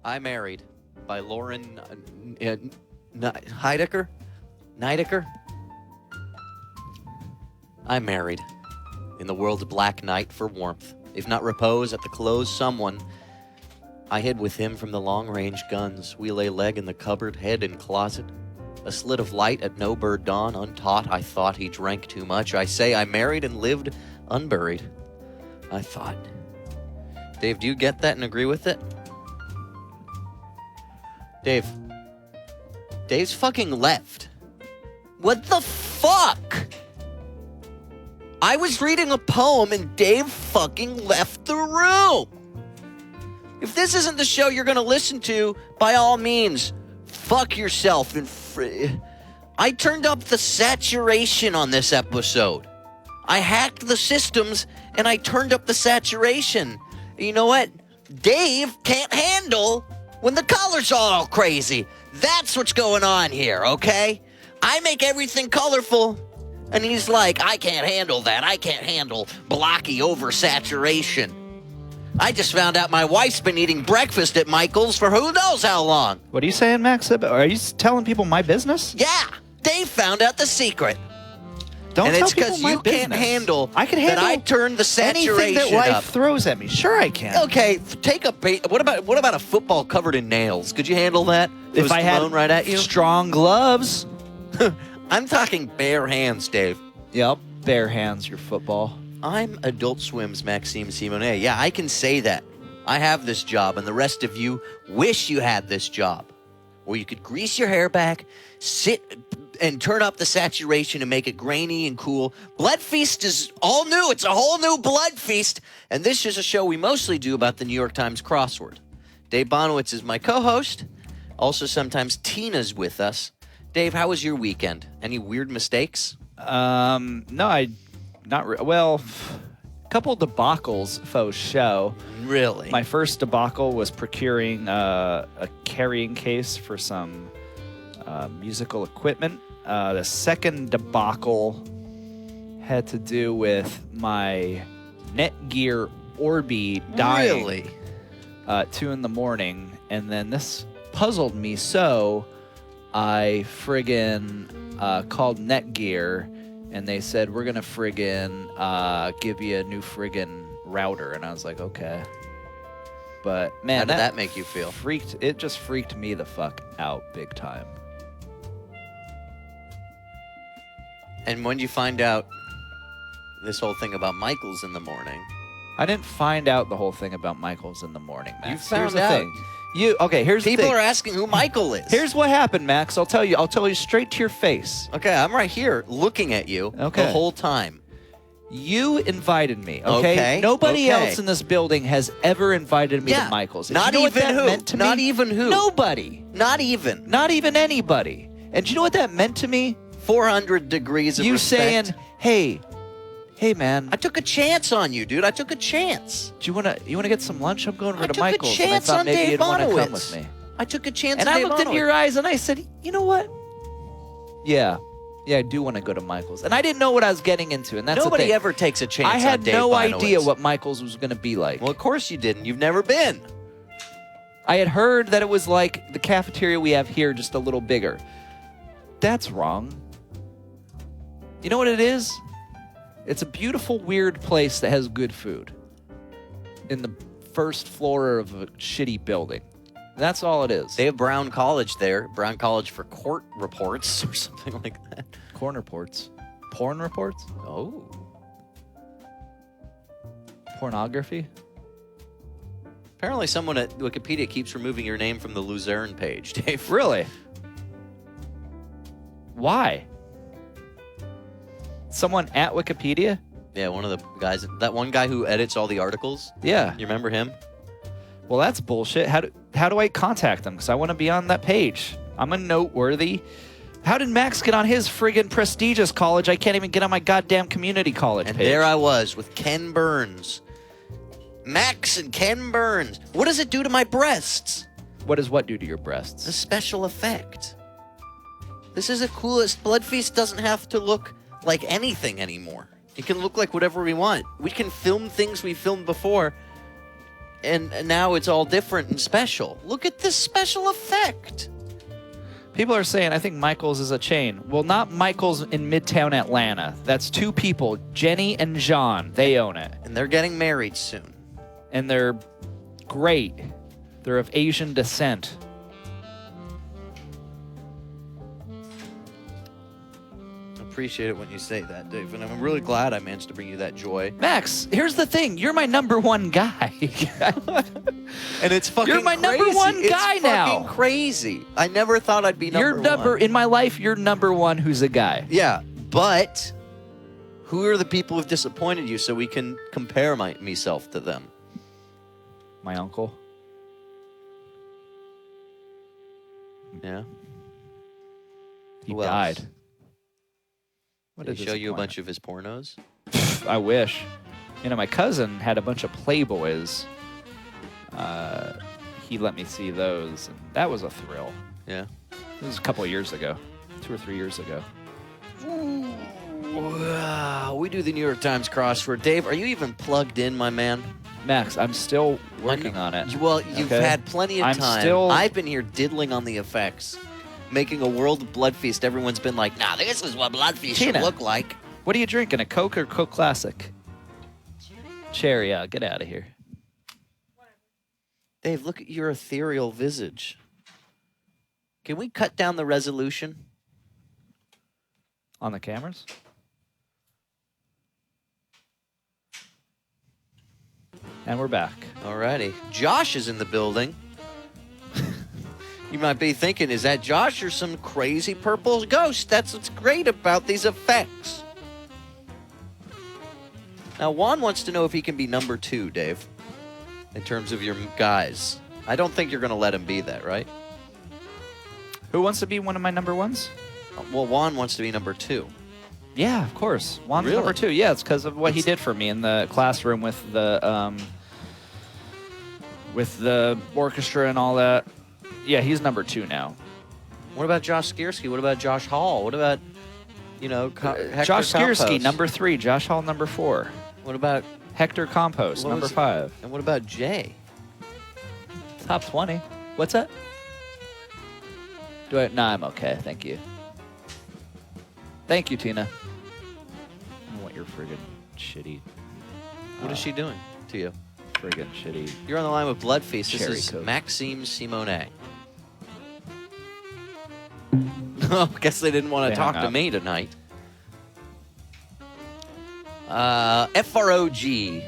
I Married by Lauren Heidecker? Neidecker? I married. In the world's black night for warmth, if not repose at the close someone, I hid with him from the long-range guns. We lay leg in the cupboard, head in closet. A slit of light at no bird dawn, untaught. I thought he drank too much. I say I married and lived unburied. I thought. Dave, do you get that and agree with it? Dave. Dave's fucking left. What the fuck? I was reading a poem and Dave fucking left the room. If this isn't the show you're going to listen to, by all means, fuck yourself. I turned up the saturation on this episode. I hacked the systems and I turned up the saturation. You know what? Dave can't handle when the colors are all crazy. That's what's going on here, okay? I make everything colorful. And he's like, I can't handle that. I can't handle blocky oversaturation. I just found out my wife's been eating breakfast at Michael's for who knows how long. What are you saying, Max? Are you telling people my business? Yeah, Dave found out the secret. Don't and tell it's people my you business. Can't handle I can handle that I turned the saturation anything that life up. throws at me. Sure I can. Okay, take a what about a football covered in nails? Could you handle that? If I had right at you? strong gloves. I'm talking bare hands, Dave. Yep, bare hands, your football. I'm Adult Swim's Maxime Simonet. Yeah, I can say that. I have this job, and the rest of you wish you had this job. Where you could grease your hair back, sit and turn up the saturation and make it grainy and cool. Bloodfeast is all new. It's a whole new Bloodfeast. And this is a show we mostly do about the New York Times crossword. Dave Bonowitz is my co-host. Also, sometimes Tina's with us. Dave, how was your weekend? Any weird mistakes? No, well, a couple debacles faux show. Really? My first debacle was procuring a carrying case for some musical equipment. The second debacle had to do with my Netgear Orbi dying. Really? 2 a.m, and then this puzzled me so I friggin' called Netgear, and they said, we're going to friggin' give you a new friggin' router. And I was like, okay. But, man, how did that make you feel? It just freaked me the fuck out big time. And when did you find out this whole thing about Michael's in the morning? I didn't find out the whole thing about Michael's in the morning, Max. You found here's the out. thing. Here's the thing. People are asking who Michael is. Here's what happened, Max. I'll tell you straight to your face. Okay, I'm right here looking at you the whole time. You invited me, okay? Nobody else in this building has ever invited me to Michael's. And Not you know even what that who? meant to me? Not even who? Nobody. Not even. Not even anybody. And do you know what that meant to me? 400 degrees of you respect. saying, hey, man. I took a chance on you, dude. I took a chance. Do you wanna get some lunch? I'm going over to Michael's. I took a chance and I thought on maybe Dave you'd want to Bonowitz. come with me. I took a chance and on I Dave looked into Bonowitz. your eyes and I said, you know what? Yeah, I do want to go to Michael's. And I didn't know what I was getting into, and that's Nobody the thing. ever takes a chance I had on Dave no Bonowitz. idea what Michael's was going to be like. Well, of course you didn't. You've never been. I had heard that it was like the cafeteria we have here, just a little bigger. That's wrong. You know what it is? It's a beautiful, weird place that has good food in the first floor of a shitty building. That's all it is. They have Brown College there. Brown College for court reports or something like that. Corn reports. Porn reports? Oh. Pornography? Apparently someone at Wikipedia keeps removing your name from the Luzerne page, Dave. Really? Why? Someone at Wikipedia? Yeah, one of the guys, that one guy who edits all the articles. Yeah. You remember him? Well, that's bullshit. How do I contact them? Because I want to be on that page. I'm a noteworthy. How did Max get on his friggin' prestigious college? I can't even get on my goddamn community college and page. There I was with Ken Burns. Max and Ken Burns. What does it do to my breasts? What does what do to your breasts? A special effect. This is the coolest. Bloodfeast doesn't have to look like anything anymore. It can look like whatever we want. We can film things we filmed before and now it's all different and special. Look at this special effect. People are saying, I think Michael's is a chain. Well, not Michael's in Midtown Atlanta. That's two people, Jenny and John. They own it. And they're getting married soon. And they're great. They're of Asian descent. Appreciate it when you say that, Dave, and I'm really glad I managed to bring you that joy. Max, here's the thing. You're my number one guy. And it's fucking You're my number crazy. one guy it's now. Fucking crazy. I never thought I'd be number one. In my life, you're number one who's a guy. Yeah, but who are the people who've disappointed you so we can compare myself to them? My uncle. Yeah. He Who else? died. Did he show you a bunch of his pornos? I wish. You know, my cousin had a bunch of Playboys. He let me see those, and that was a thrill. Yeah. This was a couple of years ago, 2 or 3 years ago. Wow, we do the New York Times crossword. Dave, are you even plugged in, my man? Max, I'm still working on it. Well, you've okay? had plenty of time. I've been here diddling on the effects, making a world of Bloodfeast. Everyone's been like, nah, this is what Bloodfeast should look like. What are you drinking, a Coke or Coke Classic? Cherry, get out of here. Dave, look at your ethereal visage. Can we cut down the resolution? On the cameras? And we're back. Alrighty. Josh is in the building. You might be thinking, is that Josh or some crazy purple ghost? That's what's great about these effects. Now, Juan wants to know if he can be number 2, Dave, in terms of your guys. I don't think you're going to let him be that, right? Who wants to be one of my number ones? Well, Juan wants to be number 2. Yeah, of course. Juan's Really? number 2. Yeah, it's because of what he did for me in the classroom with the orchestra and all that. Yeah, he's number 2 now. What about Josh Skierski? What about Josh Hall? What about, Hector Josh Skierski, Campos? number 3. Josh Hall, number 4. What about... Hector Compost, number 5. And what about Jay? Top 20. What's that? Nah, I'm okay. Thank you. Thank you, Tina. I want your friggin' shitty... What is she doing to you? Friggin' shitty... You're on the line with Bloodfeast. This Cherry is Coke. Maxime Simonet. Oh, guess they didn't want to talk to me tonight. FROG.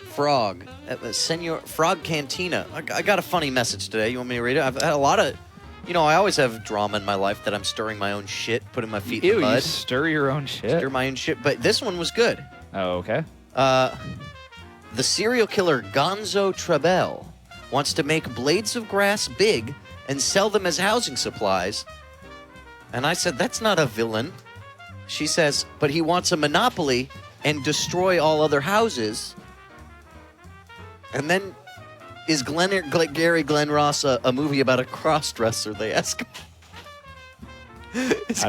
Frog. Senor Frog Cantina. I got a funny message today. You want me to read it? I've had a lot of... I always have drama in my life that I'm stirring my own shit, putting my feet in the mud. You stir your own shit? Stir my own shit. But this one was good. Oh, okay. The serial killer Gonzo Trebell wants to make blades of grass big and sell them as housing supplies. And I said, that's not a villain. She says, but he wants a monopoly and destroy all other houses. And then, is Gary Glenn Ross a movie about a cross-dresser, they ask? Is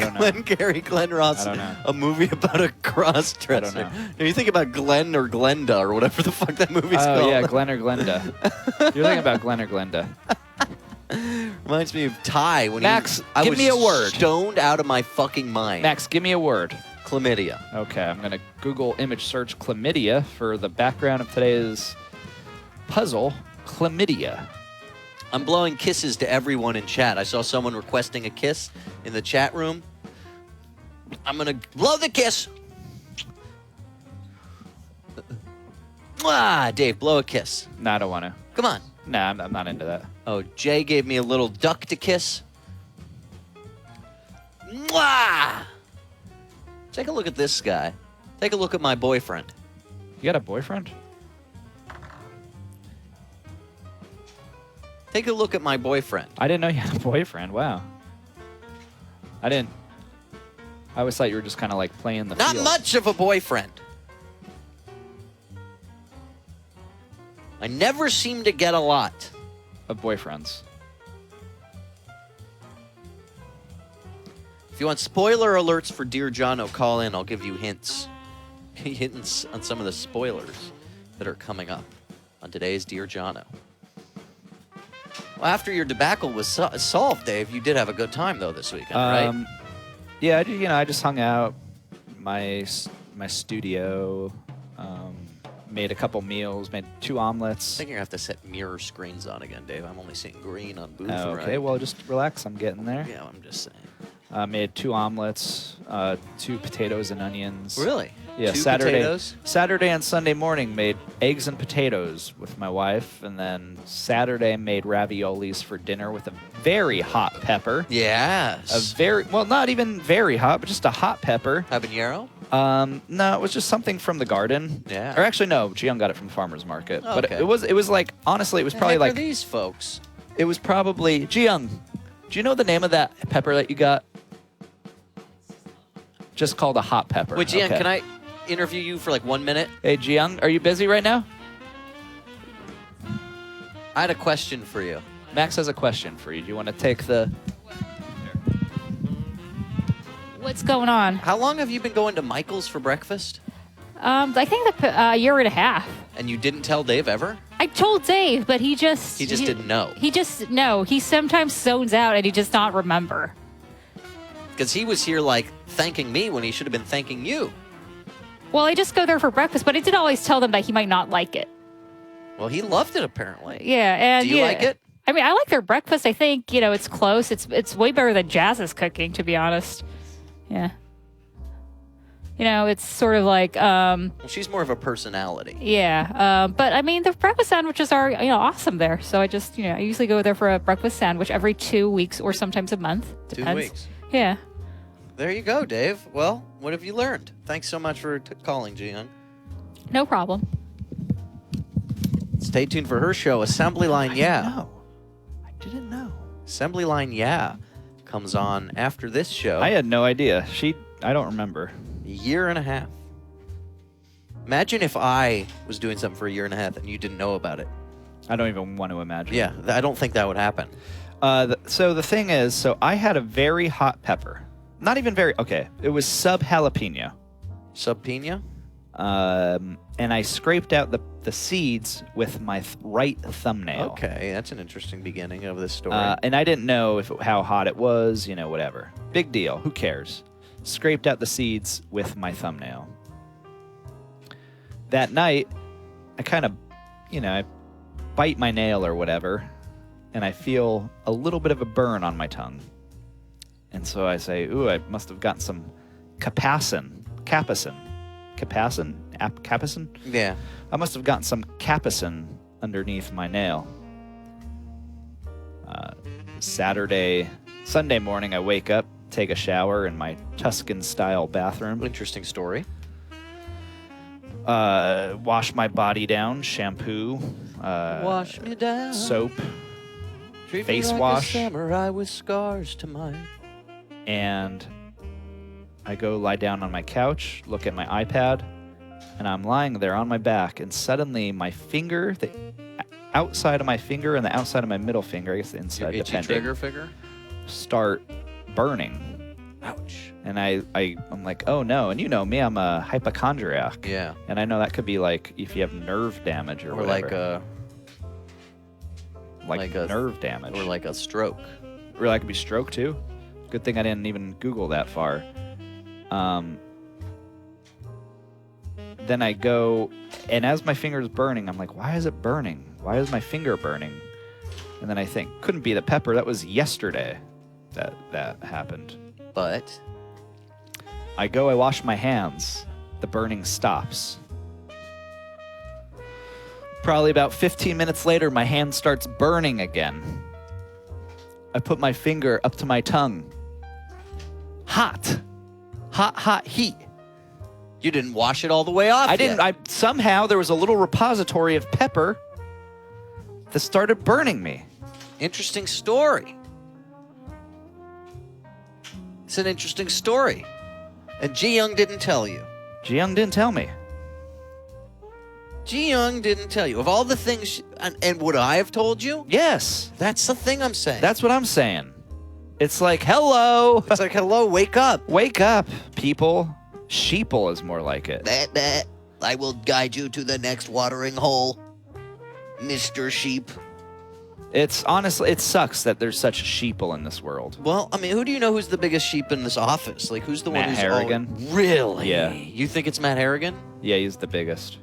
Gary Glenn Ross a movie about a cross-dresser? I don't know. Do you think about Glenn or Glenda or whatever the fuck that movie's called? Oh, yeah, Glenn or Glenda. You're thinking about Glenn or Glenda. Reminds me of Ty when Max, I give was me a word. Stoned out of my fucking mind. Max, give me a word. Chlamydia. Okay, I'm going to Google image search chlamydia for the background of today's puzzle. Chlamydia. I'm blowing kisses to everyone in chat. I saw someone requesting a kiss in the chat room. I'm going to blow the kiss. Dave, blow a kiss. No, I don't want to. Come on. Nah, I'm not into that. Oh, Jay gave me a little duck to kiss. Mwah! Take a look at this guy. Take a look at my boyfriend. You got a boyfriend? Take a look at my boyfriend. I didn't know you had a boyfriend. Wow. I didn't. I always thought you were just kind of like playing the Not field. much of a boyfriend. I never seem to get a lot. Of boyfriends. If you want spoiler alerts for Dear John, call in. I'll give you hints. Hints on some of the spoilers that are coming up. on today's Dear Jono. Well, after your debacle was solved, Dave, you did have a good time, though, this weekend, right? Yeah, I just hung out my studio, made a couple meals, made 2 I omelets. think you're going to have to set mirror screens on again, Dave. I'm only seeing green on booth. Oh, okay, right? well, just relax. I'm getting there. Yeah, I'm just saying. Made 2 omelets, 2 potatoes and onions. Really? Yeah, 2 potatoes? Saturday and Sunday morning made eggs and potatoes with my wife, and then Saturday made raviolis for dinner with a very hot pepper. Yes. Not even very hot, but just a hot pepper. Habanero? No, it was just something from the garden. Yeah. Or actually, no, Jiyoung got it from the farmer's market. Oh, but okay. it was like, honestly, it was The probably heck like are these folks? it was probably Jiyoung. Do you know the name of that pepper that you got? Just called a hot pepper. Wait, Jiyoung, Okay. can I interview you for like 1 minute? Hey, Jiyoung, are you busy right now? I had a question for you. Max has a question for you. Do you want to take the... What's going on? How long have you been going to Michael's for breakfast? I think a year and a half. And you didn't tell Dave ever? I told Dave, but he just didn't know. He sometimes zones out and he does not remember. Because he was here like thanking me when he should have been thanking you. Well, I just go there for breakfast, but I did always tell them that he might not like it. Well, he loved it apparently. Yeah, and Do you yeah. like it? I mean, I like their breakfast. I think it's close. It's way better than Jazz's cooking, to be honest. Yeah. It's sort of like Well, she's more of a personality. yeah. But I mean, the breakfast sandwiches are awesome there. So I just I usually go there for a breakfast sandwich every 2 weeks or sometimes a month. 2 Depends. weeks. Yeah. There you go, Dave. Well, what have you learned? Thanks so much for calling, Jiyoung. No problem. Stay tuned for her show, Assembly Line Yeah. I didn't know. Assembly Line Yeah comes on after this show. I had no idea. I don't remember. A year and a half. Imagine if I was doing something for a year and a half and you didn't know about it. I don't even want to imagine. Yeah, I don't think that would happen. So the thing is, I had a very hot pepper. Not even very, okay. It was sub jalapeno. Sub pina? And I scraped out the seeds with my right thumbnail. Okay, that's an interesting beginning of this story. And I didn't know how hot it was, whatever. Big deal. Who cares? Scraped out the seeds with my thumbnail. That night, I kind of, I bite my nail or whatever, and I feel a little bit of a burn on my tongue. And so I say, ooh, I must have gotten some capsaicin. Yeah. I must have gotten some capsaicin underneath my nail. Sunday morning, I wake up, take a shower in my Tuscan-style bathroom. Interesting story. Wash my body down, shampoo, Wash me down. soap, Treat face me like wash. a samurai with scars to mine. and I go lie down on my couch, look at my iPad, and I'm lying there on my back, and suddenly my finger, the outside of my finger and the outside of my middle finger, I guess the inside, Your itchy depending, trigger figure? start burning. Ouch. And I'm like, oh no. And you know me, I'm a hypochondriac. Yeah. And I know that could be like if you have nerve damage or whatever. like a nerve damage. or like a stroke. Or that could be stroke too. Good thing I didn't even Google that far. Then I go, and as my finger is burning, I'm like, why is it burning? Why is my finger burning? And then I think, couldn't be the pepper. That was yesterday that happened. But I wash my hands. The burning stops. Probably about 15 minutes later, my hand starts burning again. I put my finger up to my tongue. Hot. Hot heat. you didn't wash it all the way off. I didn't. Somehow there was a little repository of pepper that started burning me. Interesting story. It's an interesting story. And Jiyoung didn't tell you. Jiyoung didn't tell me. Jiyoung didn't tell you. Of all the things, and would I have told you? Yes, That's the thing I'm saying. that's what I'm saying. It's like, hello. It's like, hello, wake up. Wake up, people. Sheeple is more like it. I will guide you to the next watering hole. Mr. Sheep. It's honestly, it sucks that there's such sheeple in this world. Well, I mean, who do you know who's the biggest sheep in this office? Like, who's the Matt one who's Harrigan. Really? Yeah. You think it's Matt Harrigan? Yeah, he's the biggest.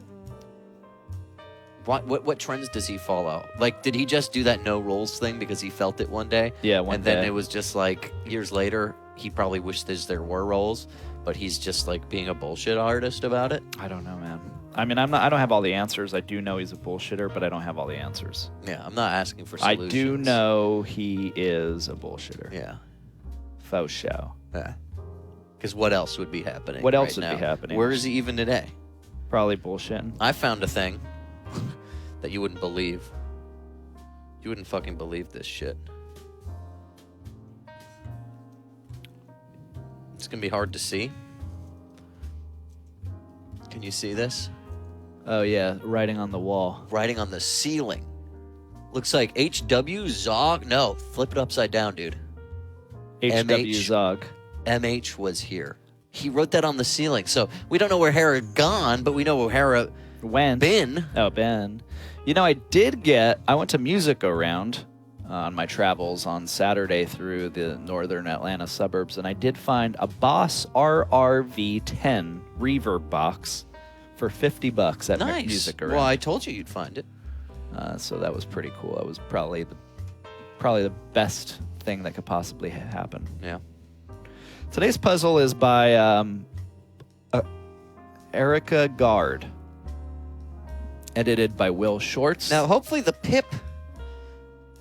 What trends does he follow? Like, did he just do that no rules thing because he felt it one day? Yeah, one and then day. it was just like years later, he probably wished there were roles, but he's just like being a bullshit artist about it. I don't know, man. I mean, I don't have all the answers. I do know he's a bullshitter, but I don't have all the answers. Yeah, I'm not asking for I solutions. do know he is a bullshitter. Yeah. Faux show. Yeah. Because what else would be happening? What else right would be now? happening? Where is he even today? Probably bullshitting. I found a thing that you wouldn't believe. You wouldn't fucking believe this shit. It's gonna be hard to see. Can you see this? Oh, yeah. Writing on the wall. Writing on the ceiling. Looks like HW Zog. No, flip it upside down, dude. H.W. Zog. MH was here. He wrote that on the ceiling. So we don't know where Hera gone, but we know where Hera When? been. Oh, Ben. You know, I went to Music Around on my travels on Saturday through the northern Atlanta suburbs, and I did find a Boss RRV10 reverb box for $50 at Nice. Music Around. Well, I told you you'd find it. So that was pretty cool. That was probably the best thing that could possibly happen. Yeah. Today's puzzle is by Erica Gard, edited by Will Shorts. Now, hopefully the pip.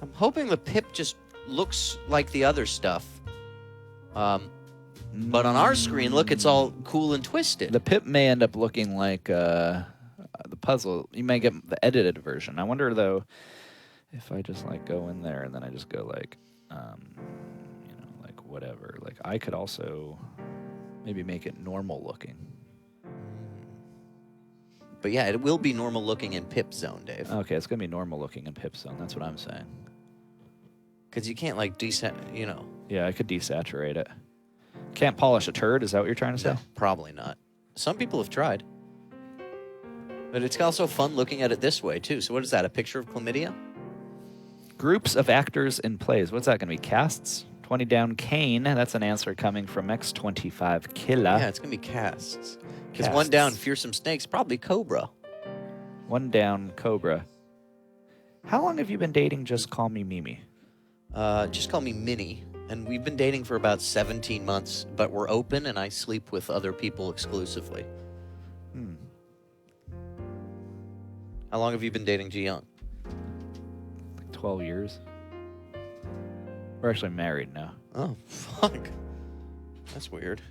I'm hoping the pip just looks like the other stuff. But on our screen, look, it's all cool and twisted. The pip may end up looking like the puzzle. You may get the edited version. I wonder though if I just like go in there and then I just go like, like whatever. Like I could also maybe make it normal looking. But yeah, it will be normal looking in pip zone, Dave. Okay, it's gonna be normal looking in pip zone. That's what I'm saying. Because you can't like Yeah, I could desaturate it. Can't polish a turd. Is that what you're trying to say? No, probably not. Some people have tried. But it's also fun looking at it this way, too. So what is that, a picture of chlamydia? Groups of actors in plays. What's that going to be? Casts? 20 down Kane. That's an answer coming from X25 Killa. Yeah, it's going to be casts. Because one down, Fearsome Snakes, probably Cobra. One down Cobra. How long have you been dating Just Call Me Mimi? Just call me Minnie. And we've been dating for about 17 months, but we're open and I sleep with other people exclusively. How long have you been dating Ji Young? Like 12 years. We're actually married now. Oh, fuck. That's weird.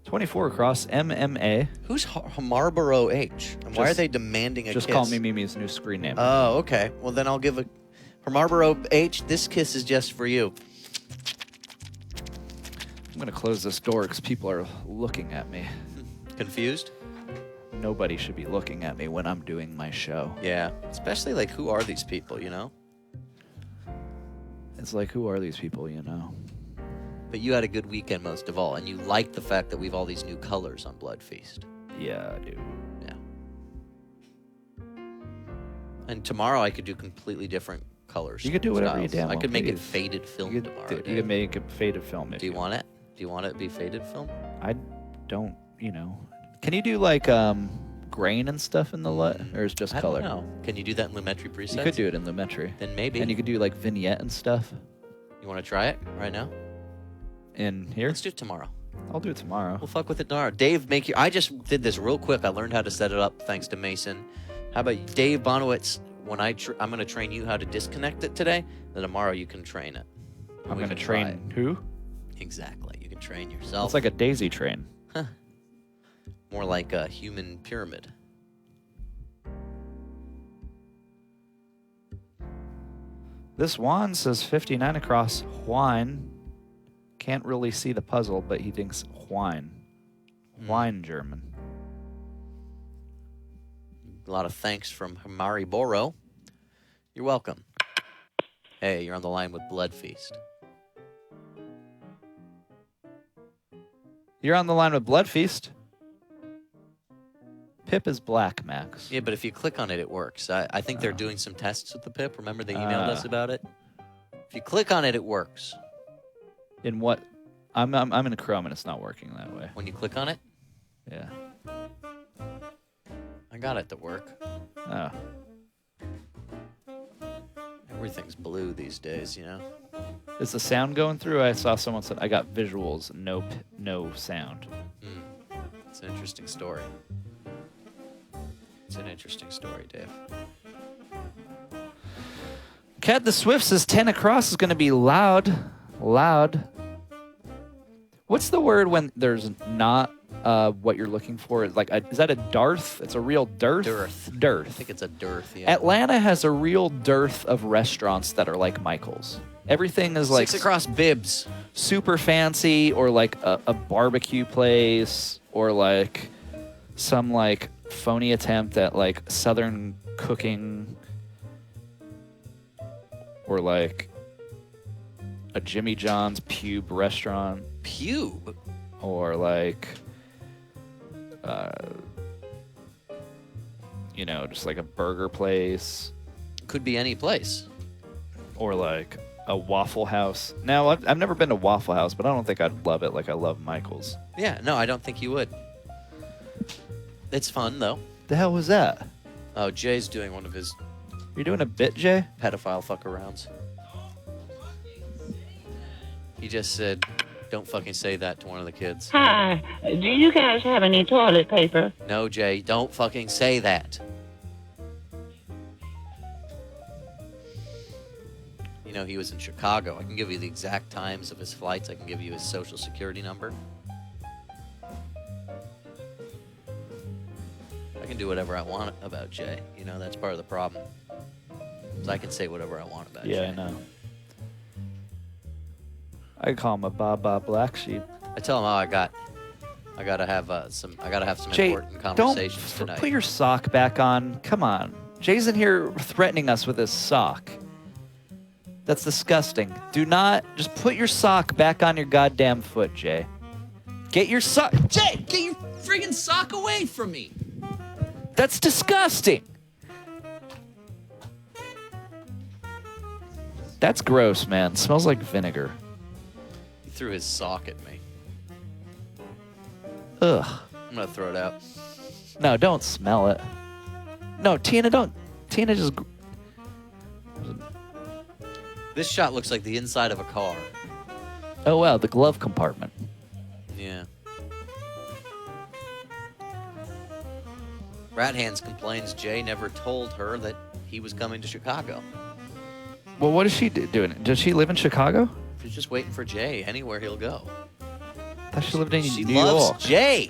24 across MMA. Who's Marlboro H? And why are Just- they demanding a Just kiss? Call Me Mimi's new screen name. Oh, okay. Well, then I'll give a... For Marlboro H, this kiss is just for you. I'm going to close this door because people are looking at me. Confused? Nobody should be looking at me when I'm doing my show. Yeah. Especially, like, who are these people, you know? It's like, who are these people, you know? But you had a good weekend most of all, and you like the fact that we've all these new colors on Bloodfeast. Yeah, I do. Yeah. And tomorrow I could do completely different colors. You could do whatever you styles. damn I well could make it please. faded film You could, tomorrow. you Dave. could make a faded film if Do you want it? Do you want it to be faded film? I don't, Can you do like grain and stuff in the LUT, or is just I color? don't know. Can you do that in Lumetri presets? You could do it in Lumetri. Then maybe. And you could do like vignette and stuff You want to try it right now? in here. Let's do it tomorrow. I'll do it tomorrow. We'll fuck with it tomorrow. Dave, I just did this real quick. I learned how to set it up thanks to Mason. How about you? Dave Bonowitz? When I'm going to train you how to disconnect it today, then tomorrow you can train it. I'm We going to can try train who? it. Exactly. You can train yourself. It's like a daisy train. More like a human pyramid. This Juan says 59 across Juan. Can't really see the puzzle, but he thinks Juan. Wine German. A lot of thanks from Hamari Boro. You're welcome. Hey, you're on the line with Bloodfeast. You're on the line with Bloodfeast. Pip is black, Max. Yeah, but if you click on it, it works. I think they're doing some tests with the Pip. Remember they emailed us about it? If you click on it, it works. In what? I'm in Chrome and it's not working that way. When you click on it? Yeah. I got it to work. Oh. Everything's blue these days, you know? Is the sound going through? I saw someone said I got visuals, no sound. It's an interesting story. It's an interesting story, Dave. Cat the Swift says 10 across is going to be loud. Loud. What's the word when there's not what you're looking for? Like, is that a dearth? It's a real dearth? Dearth. Dearth. I think it's a dearth, yeah. Atlanta has a real dearth of restaurants that are like Michael's. Everything is like 6 across bibs. super fancy, or like a barbecue place, or like some like phony attempt at like Southern cooking, or like a Jimmy John's pube restaurant, Pube? or like you know, just like a burger place, Could be any place. or like a Waffle House. Now, I've never been to Waffle House, but I don't think I'd love it like I love Michael's. Yeah, no, I don't think you would. It's fun, though. The hell was that? Oh, Jay's doing one of his You're doing a bit, Jay? pedophile fuck-arounds. He just said, don't fucking say that to one of the kids. Hi, do you guys have any toilet paper? No, Jay, don't fucking say that. You know, he was in Chicago. I can give you the exact times of his flights. I can give you his social security number. I can do whatever I want about Jay. You know, that's part of the problem. So I can say whatever I want about Jay. Yeah, I know. I call him a Baba Black Sheep. I tell him, I gotta have some Jay, important conversations don't tonight. put your sock back on. Come on. Jay's in here threatening us with his sock. That's disgusting. Do not, just put your sock back on your goddamn foot, Jay. Get your sock. Jay, get your friggin' sock away from me! That's disgusting. That's gross, man. Smells like vinegar. He threw his sock at me. Ugh. I'm gonna throw it out. No, don't smell it. No, Tina, don't. Tina just. This shot looks like the inside of a car. Oh, wow, the glove compartment. Yeah. Rat Hands complains Jay never told her that he was coming to Chicago. Well, what is she doing? Does she live in Chicago? She's just waiting for Jay. Anywhere he'll go. I thought she lived in She New loves York. Jay.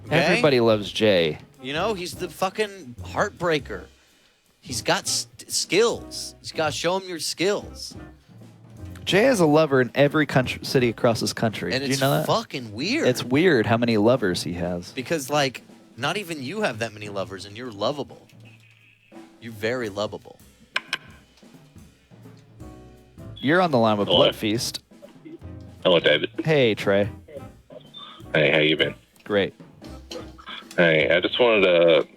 Okay? Everybody loves Jay. You know, he's the fucking heartbreaker. He's got skills. He's got to show him your skills. Jay has a lover in every city across this country. And Did it's you know that? fucking weird. It's weird how many lovers he has. Because, like, not even you have that many lovers, and you're lovable. You're very lovable. You're on the line with Hello. Bloodfeast. Hello, David. Hey, Trey. Hey, how you been? Great. Hey, I just wanted to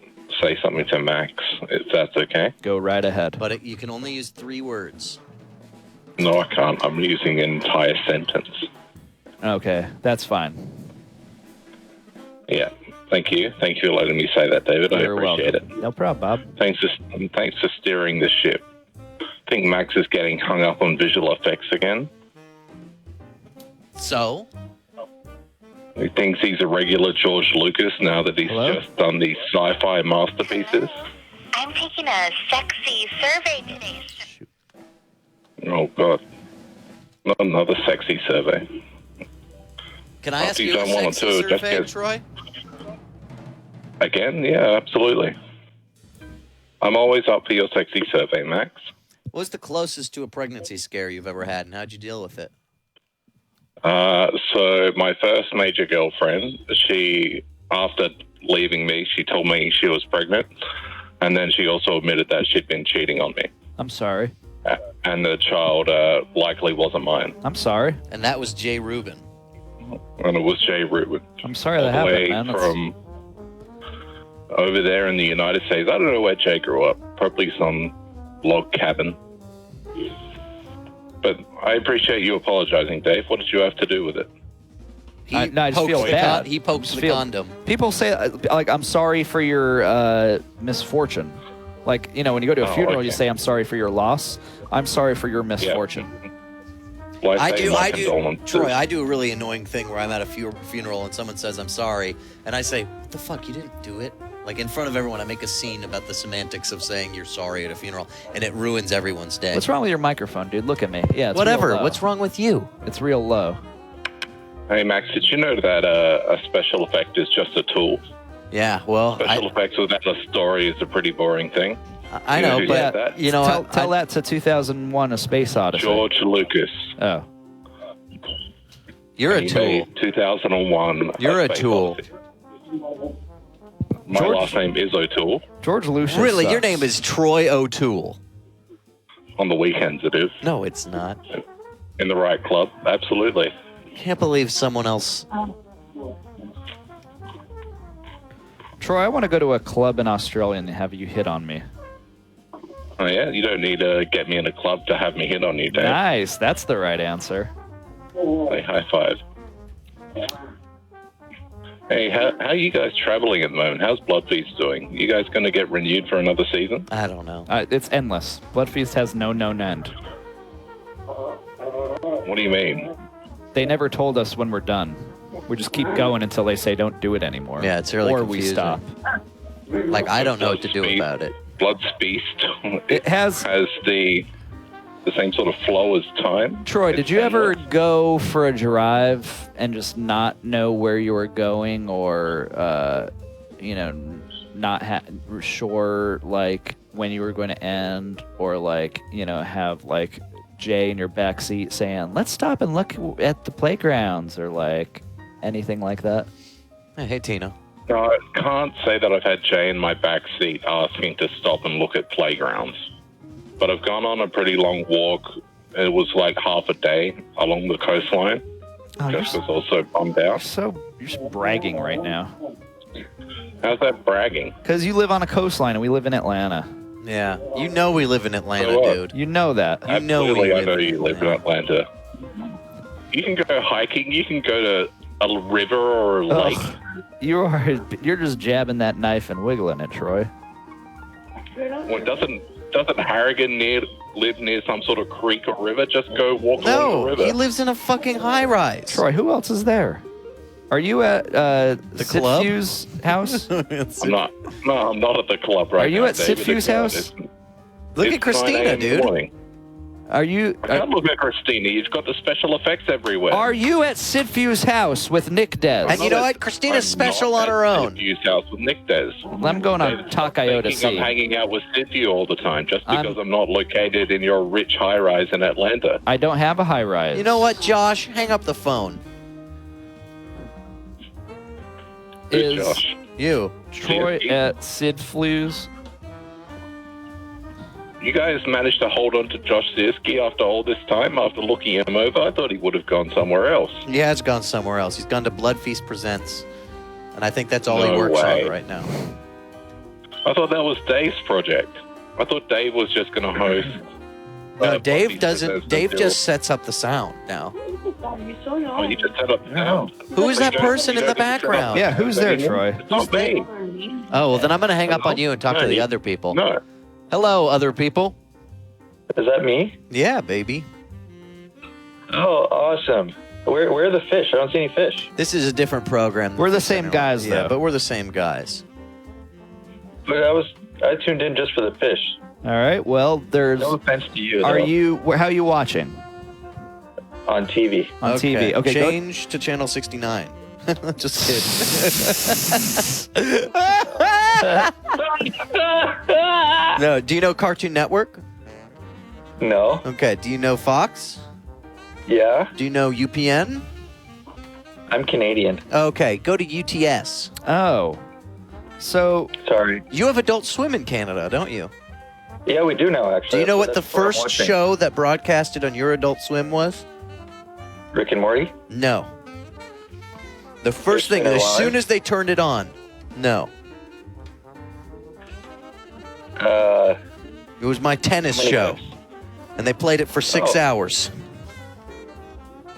say something to Max, if that's okay. Go right ahead. But you can only use 3 words. No, I can't. I'm using an entire sentence. Okay, that's fine. Yeah. Thank you. Thank you for letting me say that, David. You're I appreciate welcome. No problem, Bob. it. Thanks for steering the ship. I think Max is getting hung up on visual effects again. So? He thinks he's a regular George Lucas now that he's Hello? just done these sci-fi masterpieces. I'm taking a sexy survey today. Oh, God. Not another sexy survey. Can I ask you you a don't want sexy to, just survey, get- Troy? Again? Yeah, absolutely. I'm always up for your sexy survey, Max. What was the closest to a pregnancy scare you've ever had, and how'd you deal with it? So my first major girlfriend, after leaving me, she told me she was pregnant, and then she also admitted that she'd been cheating on me. I'm sorry. And the child likely wasn't mine. I'm sorry. And that was Jay Rubin. And it was Jay Rubin. I'm sorry that All the happened, way man. That's- from over there in the United States. I don't know where Jay grew up. Probably some log cabin. But I appreciate you apologizing, Dave. What did you have to do with it? He I just pokes feel the bad. he pokes Just the feel- condom. People say, like, I'm sorry for your misfortune. Like, you know, when you go to a Oh, funeral, okay. you say, I'm sorry for your loss. I'm sorry for your misfortune. Well, I say my do. condolences. Troy, I do a really annoying thing where I'm at a funeral and someone says I'm sorry, and I say, "What the fuck? You didn't do it." Like in front of everyone, I make a scene about the semantics of saying you're sorry at a funeral, and it ruins everyone's day. What's wrong with your microphone, dude? Look at me. Yeah, it's Whatever. real low. What's wrong with you? It's real low. Hey, Max, did you know that a special effect is just a tool? Yeah. Well, Special effects without a story is a pretty boring thing. I know, You but that? you know, Tell that to 2001: A Space Odyssey. George Lucas. Oh, you're a He tool. made 2001. You're a Space tool. Odyssey. My George- last name is O'Toole. George Lucas. Really, your sucks. name is Troy O'Toole. On the weekends, it is. No, it's not. In the right club, absolutely. Can't believe someone else. Troy, I want to go to a club in Australia and have you hit on me. Oh, yeah? You don't need to get me in a club to have me hit on you, Dave. Nice. That's the right answer. Hey, high five. Hey, how are you guys traveling at the moment? How's Bloodfeast doing? You guys going to get renewed for another season? I don't know. It's endless. Bloodfeast has no known end. What do you mean? They never told us when we're done. We just keep going until they say don't do it anymore. Yeah, it's really or confusing. we stop. Like I don't know what to do about it. Bloodfeast. It has. the same sort of flow as time. Troy, It's did you ever endless. go for a drive and just not know where you were going, or not sure like when you were going to end, or like have like Jay in your back seat saying, "Let's stop and look at the playgrounds," or like anything like that? Hey, Tina. No, I can't say that I've had Jay in my back seat asking to stop and look at playgrounds. But I've gone on a pretty long walk. It was like half a day along the coastline. Oh, Just was also bummed out. you're just bragging right now. How's that bragging? Because you live on a coastline and we live in Atlanta. Yeah, you know we live in Atlanta, So what? dude. You know that. You know we Absolutely, I live know in you live in Atlanta. You can go hiking. You can go to a river or a lake. You're just jabbing that knife and wiggling it, Troy. Well, doesn't Harrigan live near some sort of creek or river? Just go walk along No, the river. he lives in a fucking high rise. Troy, who else is there? Are you at club? Sitfu's house? I'm not. No, I'm not at the club right now. Are you at David. Sitfu's house? Look It's at Christina, 9 a.m. in the dude. morning. Are you I can't look at Christina. You've got the special effects everywhere. are you at Sitfu's house with Nick Dez? And you know what? Christina's special on her own. Use house with Nick Dez. I'm going on Takayo to I'm see. hanging out with Cynthia all the time just I'm- because I'm not located in your rich high rise in Atlanta. I don't have a high rise. You know what, Josh? Hang up the phone. Good, Is Josh. You. Troy Yeah. at Sitfu's? You guys managed to hold on to Josh Sierski after all this time, after looking him over? I thought he would have gone somewhere else. He has gone somewhere else. He's gone to Bloodfeast Presents. And I think that's all he No works way. on right now. I thought that was Dave's project. I thought Dave was just going to host. No, Dave Bloodfeast doesn't. Presents Dave until- just sets up the sound now. Oh, he just set up the sound. Who is But that you don't- person you in the don't set up background? Yeah, who's there, anymore. Troy? It's not me. Oh, well, then I'm going to hang up on you and talk to the other people. No. Hello, other people. Is that me? Yeah, baby. Oh, awesome. Where are the fish? I don't see any fish. This is a different program. than We're the Fish same Center. guys, Yeah, though. but we're the same guys. But I tuned in just for the fish. All right. Well, there's. No offense to you. Are though. you? How are you watching? On TV? On TV. Okay. Go, Change to channel 69. Just kidding. No. Do you know Cartoon Network? No. Okay. Do you know Fox? Yeah. Do you know UPN? I'm Canadian. Okay. Go to UTS. oh. So Sorry. You have Adult Swim in Canada, don't you? Yeah, we do now, actually. Do you know what the That's what I'm first watching. show that broadcasted on your Adult Swim was? Rick and Morty? No. The first Staying thing, as Alive? soon as they turned it on, no. It was my tennis How many show, times? and they played it for 6 Oh. hours.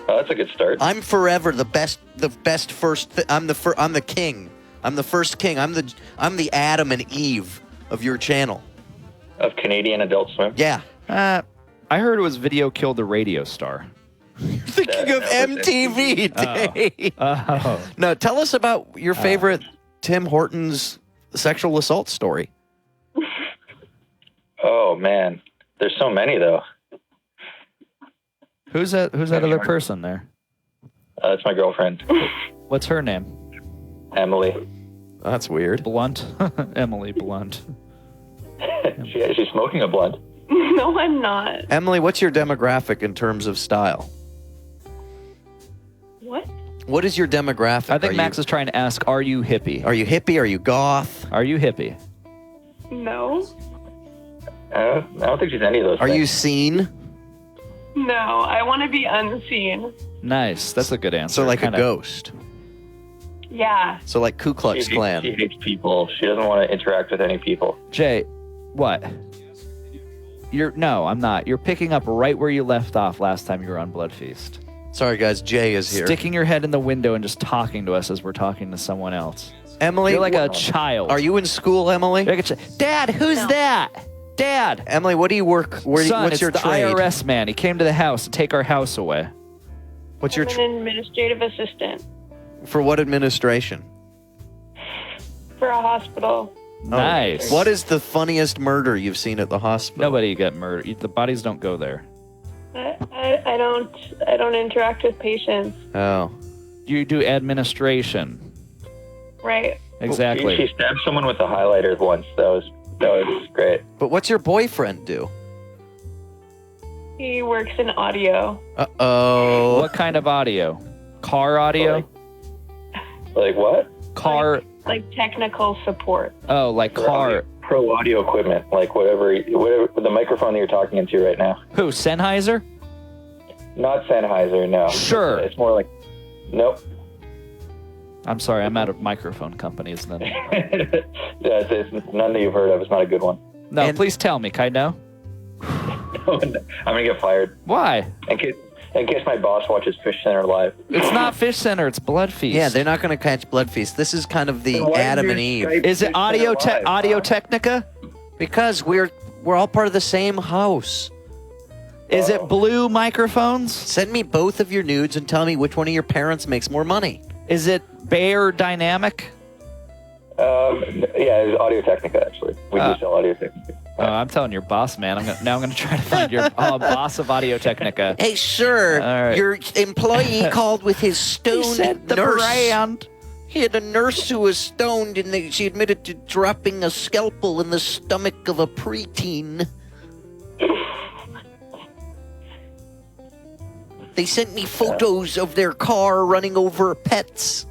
Oh, that's a good start. I'm forever the best first. I'm the king. I'm the first king. I'm the Adam and Eve of your channel. Of Canadian Adult Swim. Yeah. I heard it was Video Killed the Radio Star. Thinking of that was MTV, Dave. Oh. No, tell us about your favorite Tim Hortons sexual assault story. Oh man, there's so many though. Who's that other person there? It's my girlfriend, What's her name? Emily. That's weird. Blunt. Emily Blunt. She's smoking a blunt. No, I'm not. Emily, what's your demographic in terms of style? What? What is your demographic? I think Max is trying to ask, are you hippie? Are you hippie? Are you goth? Are you hippie? No. I don't think she's any of those. Are things. you seen? No, I want to be unseen. Nice. That's a good answer. So like Kinda- a ghost. Yeah. So like Ku Klux She Klan. hates people. She doesn't want to interact with any people. Jay, what? No, I'm not. You're picking up right where you left off last time you were on Bloodfeast. Sorry guys, Jay is here. Sticking your head in the window and just talking to us as we're talking to someone else. Emily, You're like a child. Are you in school, Emily? You're like Dad, who's that? Dad. Emily, what do you work? Son, What's it's your the trade? IRS man. He came to the house to take our house away. What's your I'm an administrative assistant for what administration? for a hospital. Nice. What is the funniest murder you've seen at the hospital? Nobody got murdered. The bodies don't go there. I don't interact with patients. Oh. You do administration. Right. Exactly. She stabbed someone with a highlighter once. That was great. But what's your boyfriend do? He works in audio. Uh-oh. What kind of audio? Car audio? Like what? Car. Like technical support. Oh, like car. Pro audio equipment, like whatever the microphone that you're talking into right now. Who? Sennheiser? Not Sennheiser, no. Sure. It's more like, nope. I'm sorry, I'm out of microphone companies then. It's none that you've heard of. It's not a good one. No, please tell me. Can I know? I'm gonna get fired Why? in case my boss watches Fish Center live. It's not Fish Center. It's Bloodfeast. Yeah, they're not going to catch Bloodfeast. This is kind of the Then why Adam is and your Eve. Skype Is it Fish Audio Center live, Audio huh? Technica? Because we're all part of the same house. Is it blue microphones? Send me both of your nudes and tell me which one of your parents makes more money. Is it Bayer Dynamic? Yeah, it's Audio Technica actually. We do sell Audio Technica. I'm telling your boss, man. I'm gonna try to find your boss of Audio Technica. Hey, sir, All right. your employee called with his stoned nurse. brand. He had a nurse who was stoned, and she admitted to dropping a scalpel in the stomach of a preteen. They sent me photos of their car running over pets,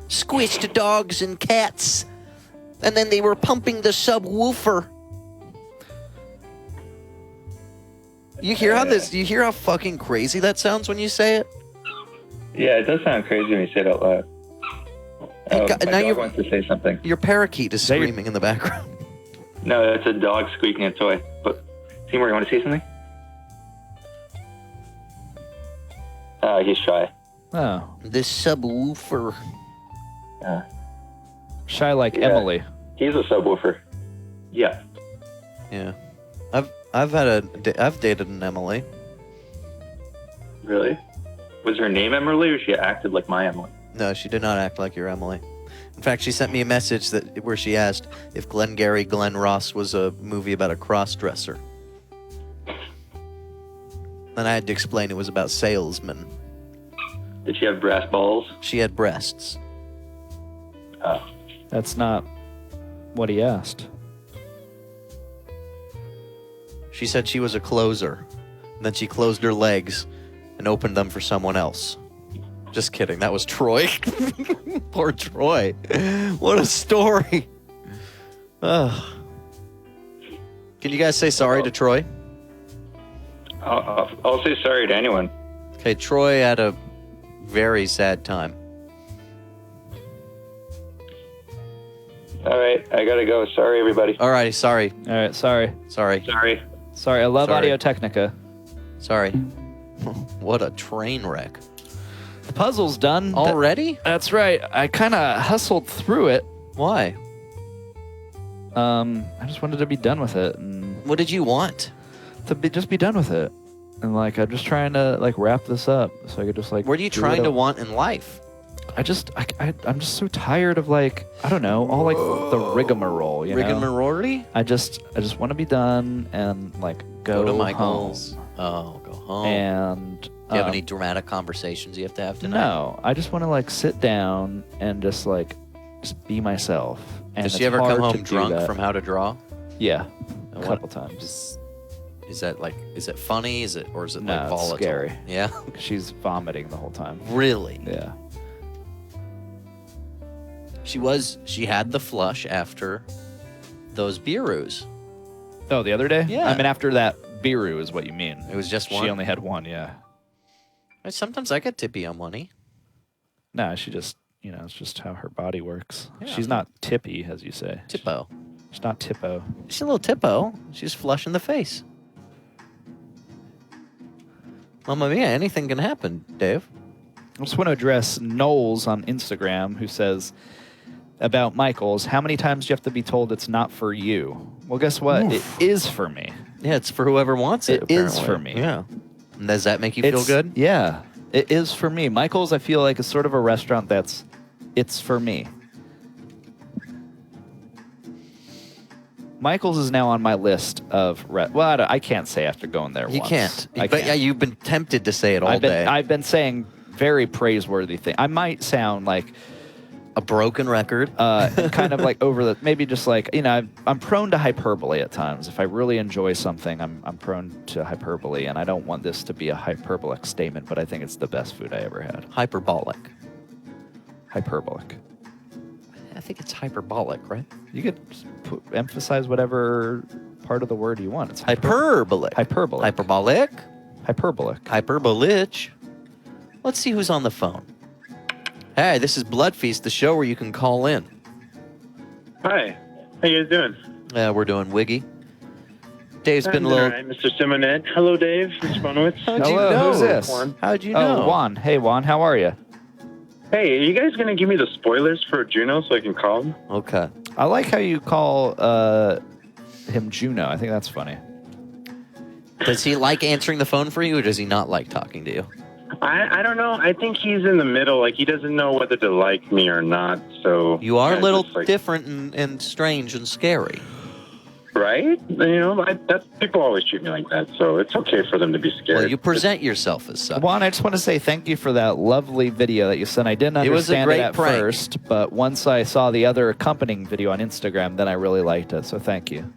squished dogs and cats, and then they were pumping the subwoofer. You hear how fucking crazy that sounds when you say it? Yeah, it does sound crazy when you say it out loud. Hey, My now dog wants to say something. Your parakeet is that your- screaming in the background. No, it's a dog squeaking a toy. But Seymour, you want to say something? He's shy. Oh, This subwoofer. shy like Yeah. Emily. He's a subwoofer. Yeah. Yeah, I've dated an Emily. Really? Was her name Emily, or she acted like my Emily? No, she did not act like your Emily. In fact, she sent me a message where she asked if Glengarry Glen Ross was a movie about a cross-dresser. Then I had to explain it was about salesmen. Did she have brass balls? She had breasts. Oh. That's not what he asked. She said she was a closer. And then she closed her legs and opened them for someone else. Just kidding. That was Troy. Poor Troy. What a story. Ugh. Can you guys say sorry to Troy? I'll say sorry to anyone. Okay, Troy had a very sad time. All right, I gotta go. Sorry, everybody. Alrighty, sorry. All right, sorry. Sorry. Sorry, I love Sorry. Audio-Technica. Sorry. What a train wreck. The puzzle's done. Already? That's right. I kind of hustled through it. Why? I just wanted to be done with it. And What did you want? just be done with it. And, like, I'm just trying to, like, wrap this up so I could just, like... What are you do trying it to up. want in life? I'm just so tired of, like, I don't know, all, like, the rigmarole, you know? Rigmarole? I just want to be done and, like, go to home. Michael's. Oh, go home. And... Do you have any dramatic conversations you have to have tonight? No, I just want to, like, sit down and just be myself. And Does it's she ever come hard to home do drunk that. from How to Draw? Yeah, And a couple times. Is that like, is it funny? Is it No, like it's volatile? scary. Yeah. She's vomiting the whole time. Really? Yeah. She had the flush after those Beeroos. Oh, the other day? Yeah. I mean, after that Biru is what you mean. It was just one. She only had one, yeah. Sometimes I get tippy on money. No, she just, it's just how her body works. Yeah. She's not tippy, as you say. Tippo. She's not tippo. She's a little tippo. She's flush in the face. Mamma mia, anything can happen, Dave. I just want to address Knowles on Instagram, who says about Michael's, how many times do you have to be told it's not for you? Well, guess what? Oof. It is for me. Yeah, it's for whoever wants it. It is apparently. for me. Yeah. And does that make you feel good? Yeah, it is for me. Michael's, I feel like, is sort of a restaurant it's for me. Michael's is now on my list of I can't say after going there You once. can't. I But can't. yeah, you've been tempted to say it all day. I've been saying very praiseworthy things. I might sound like a broken record. kind of like maybe just like, I'm prone to hyperbole at times. If I really enjoy something, I'm prone to hyperbole, and I don't want this to be a hyperbolic statement, but I think it's the best food I ever had. Hyperbolic. Hyperbolic. I think it's hyperbolic, right? You could emphasize whatever part of the word you want. It's Hyperbolic. Hyperbolic. Hyperbolic. Hyperbolic. Hyperbolich. Let's see who's on the phone. Hey, this is Bloodfeast, the show where you can call in. Hi. How you guys doing? We're doing Wiggy. Dave's been a All little... right, Mr. Simonet. Hello, Dave. Mr. Bonowitz. How'd you Hello, know? who's this? Juan. How'd you know? Oh, Juan. Hey, Juan, how are you? Hey, are you guys going to give me the spoilers for Juno so I can call him? Okay. I like how you call him Juno. I think that's funny. Does he like answering the phone for you, or does he not like talking to you? I don't know. I think he's in the middle. Like, he doesn't know whether to like me or not. So You are a yeah, little just, like, different and strange and scary. right? People always treat me like that, so it's okay for them to be scared. Well, you present yourself as such. Juan, I just want to say thank you for that lovely video that you sent. I didn't It was a understand great it at prank. first, but once I saw the other accompanying video on Instagram, then I really liked it. So thank you.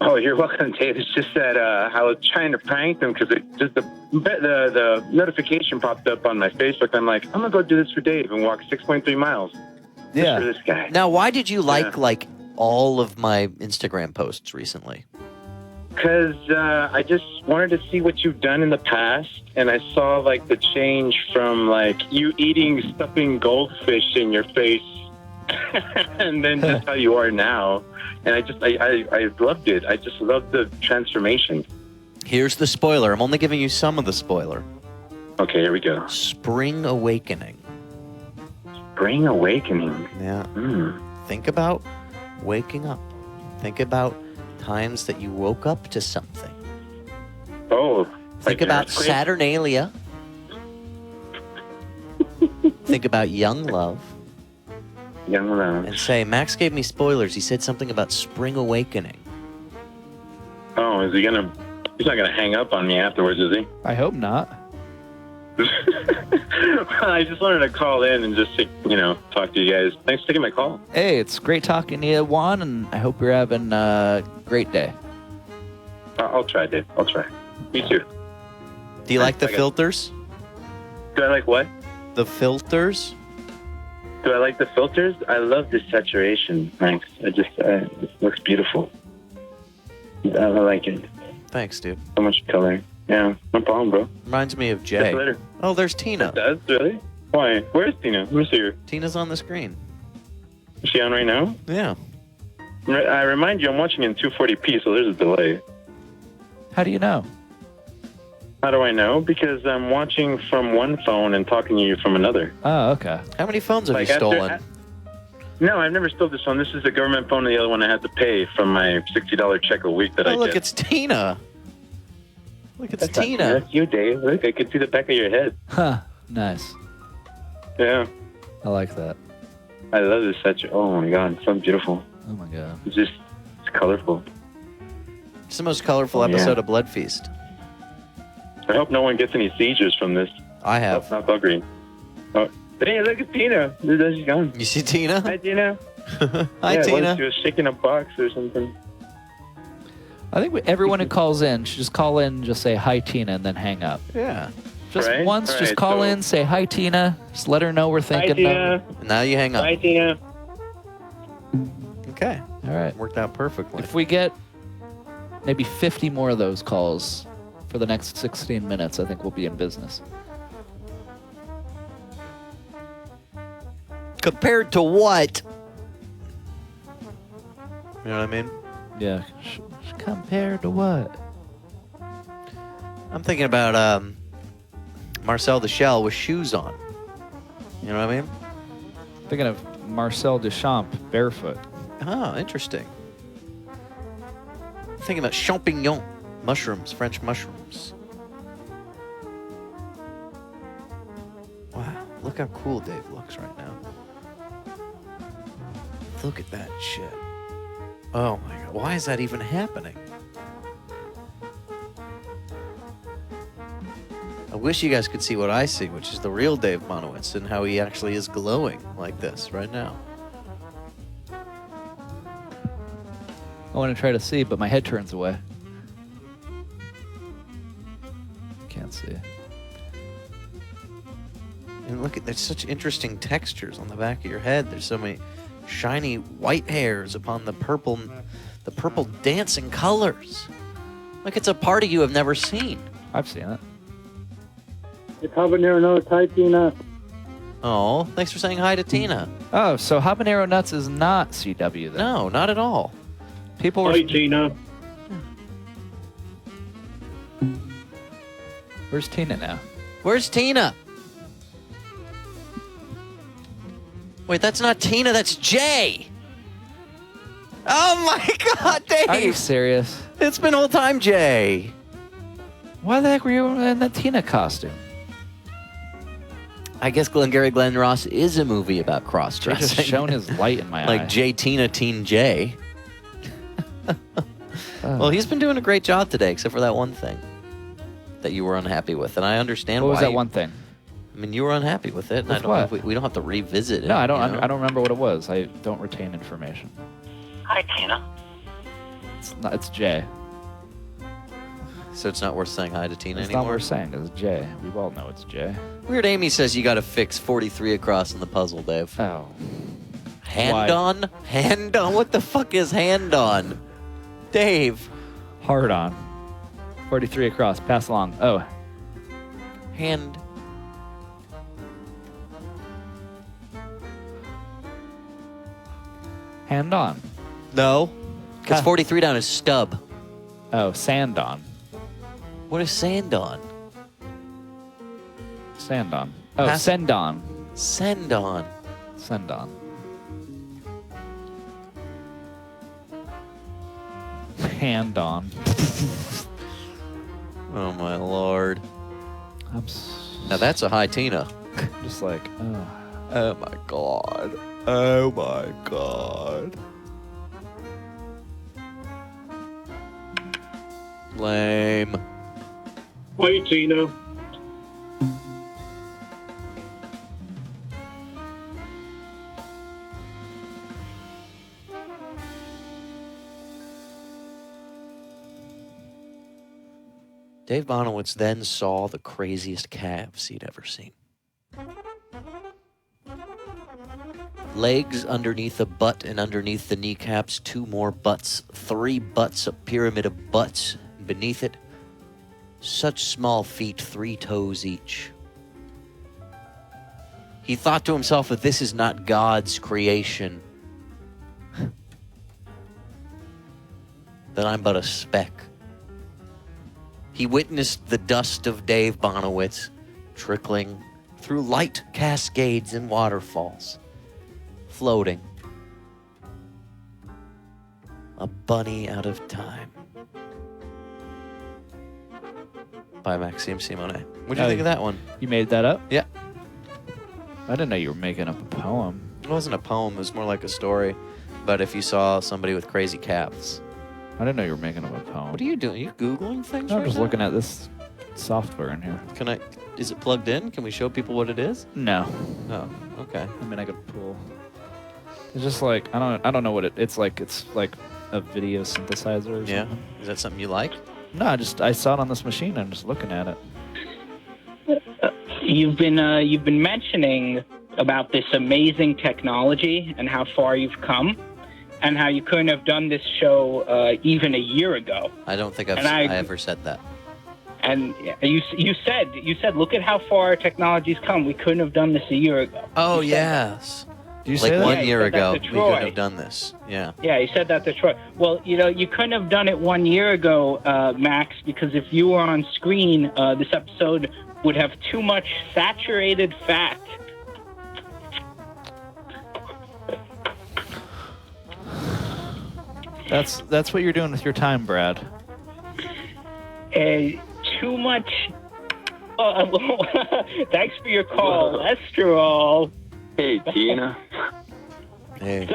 Oh, you're welcome, Dave. It's just that I was trying to prank them because the notification popped up on my Facebook. I'm like, I'm gonna go do this for Dave and walk 6.3 miles. Just for this guy. Now, why did you like Yeah. like all of my Instagram posts recently? Because I just wanted to see what you've done in the past, and I saw like the change from like you eating stuffing goldfish in your face, and then just how you are now. And I loved it. I just loved the transformation. Here's the spoiler. I'm only giving you some of the spoiler. Okay, here we go. Spring awakening. Spring awakening. Yeah. Mm. Think about waking up. Think about times that you woke up to something. Oh. Think like an about earthquake? Saturnalia. Think about young love. Young love. And say, Max gave me spoilers. He said something about spring awakening. Oh, is he gonna? He's not gonna hang up on me afterwards, is he? I hope not. I just wanted to call in and just talk to you guys. Thanks for taking my call. Hey, it's great talking to you, Juan, and I hope you're having a great day. I'll try, Dave. I'll try. You too. Do you like the I got- filters? Do I like what? The filters? Do I like the filters? I love the saturation, Max. It looks beautiful. I like it. Thanks, dude. So much color. Yeah, no problem, bro. Reminds me of Catch Jay. you later. Oh, there's Tina. It does, really? Why? Where's Tina? Let me see her. Tina's on the screen. Is she on right now? Yeah. I remind you, I'm watching in 240p, so there's a delay. How do you know? How do I know? Because I'm watching from one phone and talking to you from another. Oh, okay. How many phones have Like you after- stolen? No, I've never stole this one. This is the government phone, and the other one I had to pay from my $60 check a week that I Oh, look, get. it's Tina. Look, it's That's not you, Tina. That's you, Dave. Look, I can see the back of your head. Huh. Nice. Yeah. I like that. I love this statue. Oh, my God. It's so beautiful. Oh, my God. It's colorful. It's the most colorful Oh, yeah. episode of Bloodfeast. I hope no one gets any seizures from this. I have. Not green. Oh, hey, look at Tina. There she's gone. You see Tina? Hi, Tina. Hi, yeah, Tina. She was shaking a box or something. I think everyone who calls in should just call in, just say hi, Tina, and then hang up. Yeah. Just Right? once, All just right, call so- in, say hi, Tina. Just let her know we're Hi, thinking of Tina. her. Now you hang up. Hi, Tina. Okay. All right. Worked out perfectly. If we get maybe 50 more of those calls for the next 16 minutes, I think we'll be in business. Compared to what? You know what I mean? Yeah. Compared to what? I'm thinking about Marcel the Shell with shoes on. You know what I mean? Thinking of Marcel Duchamp barefoot. Oh, interesting. Thinking about champignon mushrooms, French mushrooms. Wow, look how cool Dave looks right now. Look at that shit. Oh my God, why is that even happening? I wish you guys could see what I see, which is the real Dave Monowitz and how he actually is glowing like this right now. I want to try to see, but my head turns away. Can't see. And look at, there's such interesting textures on the back of your head. There's so many shiny white hairs upon the purple dancing colors. Like it's a party you have never seen. I've seen it. It's habanero notes. Hi, Tina. Oh, thanks for saying hi to Tina. Oh, so habanero nuts is not CW then? No, not at all. People were. Hi, Tina. Where's Tina now? Where's Tina? Wait, that's not Tina, that's Jay. Oh my God, Are you Dave. serious? It's been all time Jay. Why the heck were you in that Tina costume? I guess Glengarry Glen Ross is a movie about He cross-dressing. just shone his light in my eye. Like Jay Tina Teen Jay. Oh. Well, he's been doing a great job today, except for that one thing that you were unhappy with, and I understand What why. was that one thing? I mean, you were unhappy with it, and With I don't. what? We don't have to revisit it. No, I don't. you know? I don't remember what it was. I don't retain information. Hi, Tina. It's Jay. So it's not worth saying hi to Tina It's not anymore. what we're saying. It's Jay. We all know it's Jay. Weird Amy says you got to fix 43 across in the puzzle, Dave. Oh. Hand Why? on? Hand on? What the fuck is hand on? Dave. Hard on. 43 across. Pass along. Oh. Hand. Hand on. No. Because Ah. 43 down is stub. Oh, sand on. What is sand on? Sand on. Oh, Pass- send on. Send on. Send on. Hand on. Oh my lord. I'm Now that's a high Tina. just like, oh. Oh my god. Oh my god. Lame. Hi, Tina. Dave Bonowitz then saw the craziest calves he'd ever seen. Legs underneath the butt and underneath the kneecaps, 2 more butts, 3 butts, a pyramid of butts. Beneath it, such small feet, 3 toes each. He thought to himself that this is not God's creation. that I'm but a speck. He witnessed the dust of Dave Bonowitz trickling through light cascades and waterfalls, floating. A bunny out of time. By Maxime Simonet. What do you think of that one? You made that up? Yeah. I didn't know you were making up a poem. It wasn't a poem, it was more like a story. But if you saw somebody with crazy calves. I didn't know you were making up a poem. What are you doing? Are you Googling things No, I'm right just now? looking at this software in here. Is it plugged in? Can we show people what it is? No. Oh, okay. I mean, I could pull. It's just like I don't know what it's like. It's like a video synthesizer or Yeah. something. Is that something you like? No, I saw it on this machine. I'm just looking at it. You've been mentioning about this amazing technology and how far you've come, and how you couldn't have done this show even a year ago. I don't think I ever said that. And you said, look at how far technology's come. We couldn't have done this a year ago. Oh, You said yes. Do you like say that? one Yeah, you year said that ago, to we Troy. couldn't have done this. Yeah. Yeah, he said that to Troy. Well, you couldn't have done it 1 year ago, Max, because if you were on screen, this episode would have too much saturated fat. That's what you're doing with your time, Brad. Too much. Thanks for your call, cholesterol. Hey, Tina. Hey.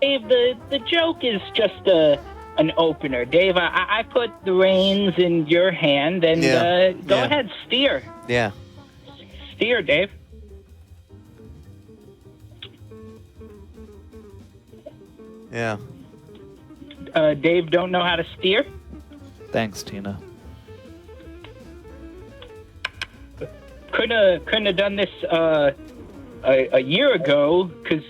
Dave, the joke is just an opener. Dave, I put the reins in your hand, and go ahead, steer. Yeah. Steer, Dave. Yeah. Dave don't know how to steer? Thanks, Tina. Couldn't have done this a year ago because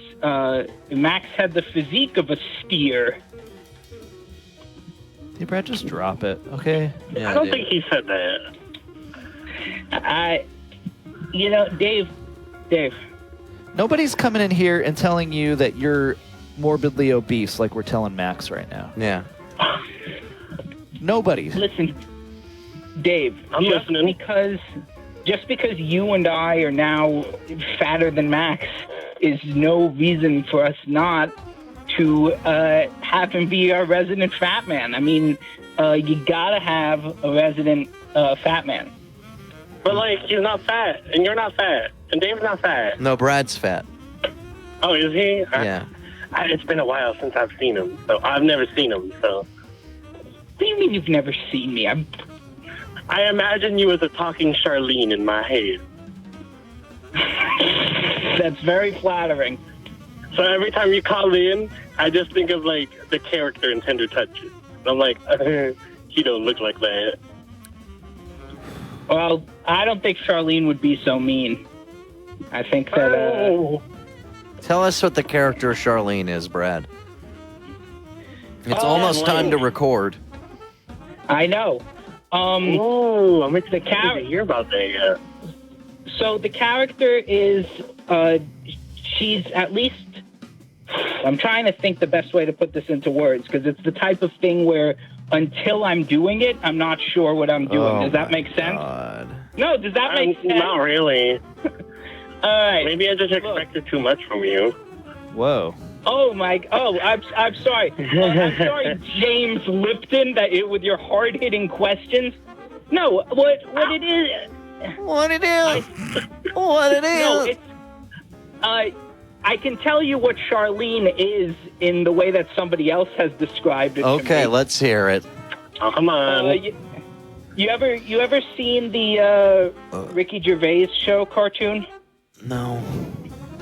Max had the physique of a steer. Hey, Brad, just drop it, okay? Yeah, I don't dude. think he said that. Dave. Nobody's coming in here and telling you that you're morbidly obese like we're telling Max right now. Yeah. Nobody. Listen, Dave. I'm listening. Just because you and I are now fatter than Max is no reason for us not to have him be our resident fat man. I mean, you gotta have a resident fat man. But, like, he's not fat, and you're not fat, and Dave's not fat. No, Brad's fat. Oh, is he? Yeah. It's been a while since I've seen him, so I've never seen him, so. What do you mean you've never seen me? I imagine you as a talking Charlene in my head. That's very flattering. So every time you call in, I just think of, like, the character in Tender Touches. I'm like, he don't look like that. Well, I don't think Charlene would be so mean. I think that... Tell us what the character Charlene is, Brad. It's Oh, almost time to Lane. record. I know. I'm excited to hear about that, yeah. So the character is, she's at least, I'm trying to think the best way to put this into words, because it's the type of thing where until I'm doing it, I'm not sure what I'm doing. Does that make sense? God. No, does that make sense? Not really. All right. Maybe I just expected too much from you. Whoa. Oh I'm sorry. I'm sorry, James Lipton, with your hard-hitting questions. No, what it is. What it is? What it is? No, it's. I can tell you what Charlene is in the way that somebody else has described it. Okay, to me. let's hear it. Oh, come on. You ever seen the Ricky Gervais show cartoon? No.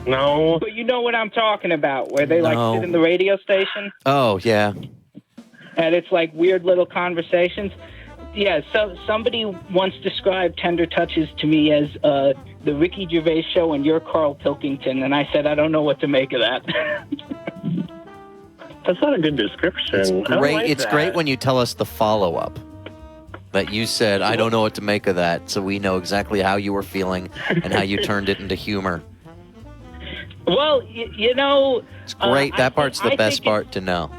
No. But you know what I'm talking about, where they like No. sit in the radio station Oh, yeah. and it's like weird little conversations. Yeah, so somebody once described Tender Touches to me as the Ricky Gervais show and you're Carl Pilkington, and I said I don't know what to make of that. That's not a good description. It's I don't great. like It's that. great when you tell us the follow-up. That you said, I don't know what to make of that, so we know exactly how you were feeling and how you turned it into humor. Well, you know... It's great. That part's the best part to know.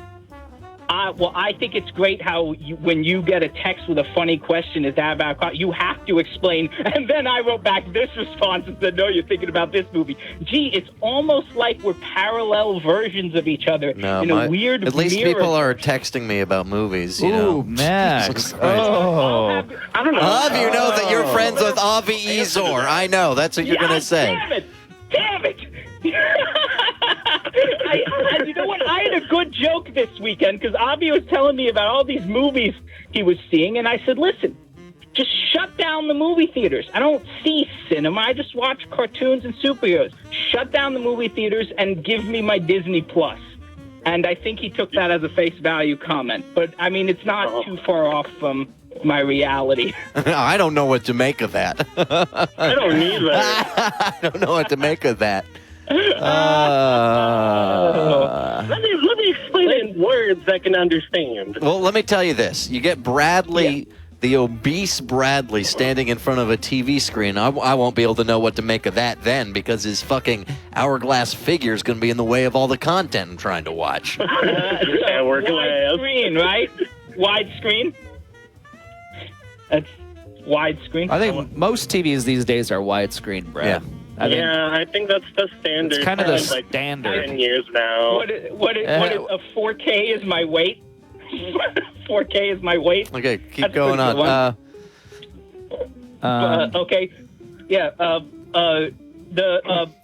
Well, I think it's great how when you get a text with a funny question, is that about you have to explain. And then I wrote back this response and said, no, you're thinking about this movie. Gee, it's almost like we're parallel versions of each other in a weird At least mirror. people are texting me about movies, you know. Ooh, Max. Jesus Christ. I don't know. You know that you're friends with Avi Ezor. I know. That's what you're going to say. Damn it! Damn it! You know what? I had a good joke this weekend because Avi was telling me about all these movies he was seeing, and I said, listen, just shut down the movie theaters. I don't see cinema. I just watch cartoons and superheroes. Shut down the movie theaters and give me my Disney Plus. And I think he took that as a face value comment. But, I mean, it's not too far off from my reality. I don't know what to make of that. I don't either. I don't know what to make of that. Let me explain it in words I can understand. Well, let me tell you this. You get Bradley, the obese Bradley, standing in front of a TV screen. I won't be able to know what to make of that then because his fucking hourglass figure is going to be in the way of all the content I'm trying to watch. Wide screen, right? Wide screen? That's widescreen. I think most TVs these days are widescreen, Brad. Yeah. I think that's the standard. It's kind of the like standard. 10 years now. What is a 4K is my weight? 4K is my weight. Okay, keep That's going a pretty on. Okay. Yeah. The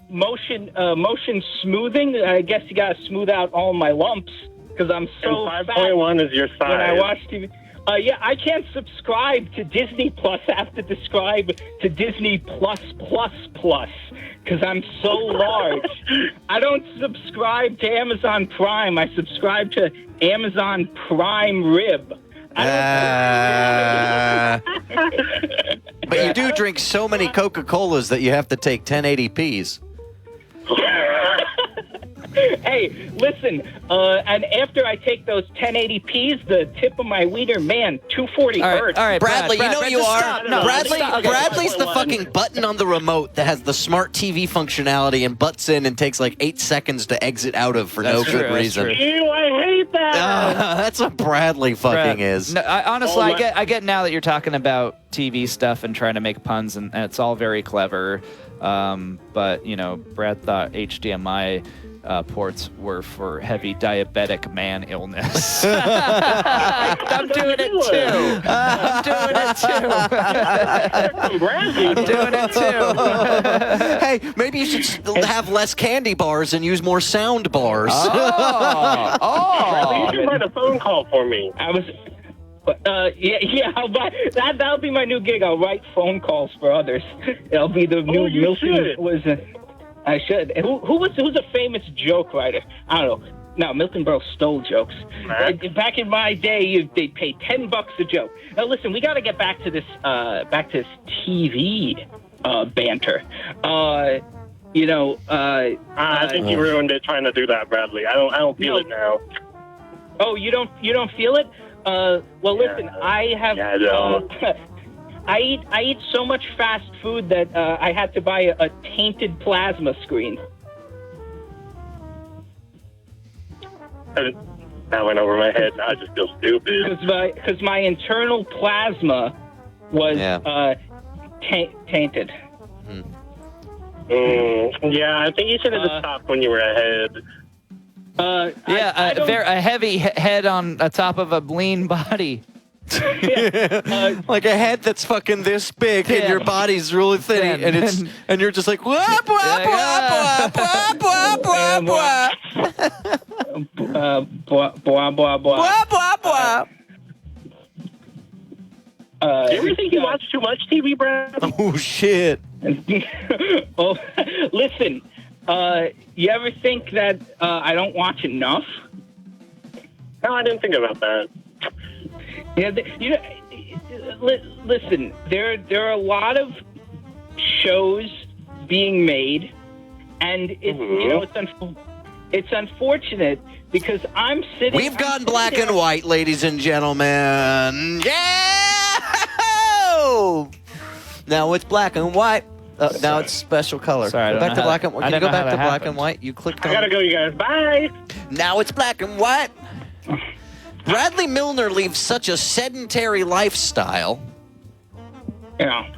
motion smoothing. I guess you gotta smooth out all my lumps because I'm so and fat. 5.1 is your size. When I watch TV. I can't subscribe to Disney Plus. I have to subscribe to Disney Plus because I'm so large. I don't subscribe to Amazon Prime. I subscribe to Amazon Prime Rib. But you do drink so many Coca-Colas that you have to take 1080p's. Hey, listen, and after I take those 1080p's, the tip of my wiener, man, 240 hertz. All right, Bradley, Brad, you know Brad, you just are. stop. No, Bradley, stop. Okay. Bradley's the fucking button on the remote that has the smart TV functionality and butts in and takes like 8 seconds to exit out of for no good reason. Ew, I hate that. That's what Bradley fucking is. No, honestly, I get now that you're talking about TV stuff and trying to make puns, and it's all very clever. But, you know, Brad thought HDMI ports were for heavy diabetic man illness. I'm doing it too. I'm doing it too. Hey, maybe you should have less candy bars and use more sound bars. Bradley, you should write a phone call for me. I'll that'll be my new gig. I'll write phone calls for others. It'll be the new Milton. I should. Who's a famous joke writer? I don't know. No, Milton Berle stole jokes. Back in my day, they'd pay $10 a joke. Now listen, we got to get back to this TV banter. I think you ruined it trying to do that, Bradley. I don't feel it now. Oh, you don't feel it? Listen, I have. Yeah, I don't. I eat so much fast food that I had to buy a tainted plasma screen. That went over my head. Now I just feel stupid. Because my internal plasma was tainted. Yeah, I think you should have just stopped when you were ahead. A heavy head on top of a lean body. Like a head that's fucking this big and your body's really thin and you're just like whap whap whap whap whap whap whap whap whap whap. Do you ever think you watch too much TV, Brad? Oh shit. Oh, listen. You ever think that I don't watch enough? No, I didn't think about that. Yeah, listen. There are a lot of shows being made, and it's unfortunate because I'm sitting. We've gone black and white, ladies and gentlemen. Yeah. Now it's black and white. Now it's special color. Sorry, go back to black and white. Can you go back to black happened. and white? You clicked on. I gotta go, you guys. Bye. Now it's black and white. Bradley Milner leads such a sedentary lifestyle. Yeah.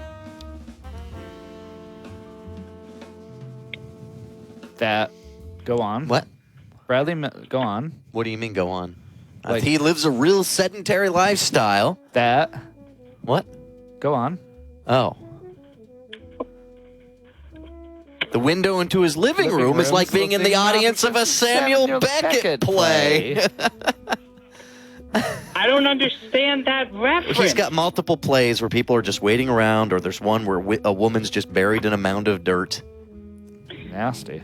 That. Go on. What? Bradley, go on. What do you mean, go on? Like- He lives a real sedentary lifestyle. That. What? Go on. Oh. The window into his living room is like being in the audience of a Samuel Beckett play. I don't understand that reference. He's got multiple plays where people are just waiting around, or there's one where a woman's just buried in a mound of dirt. Nasty.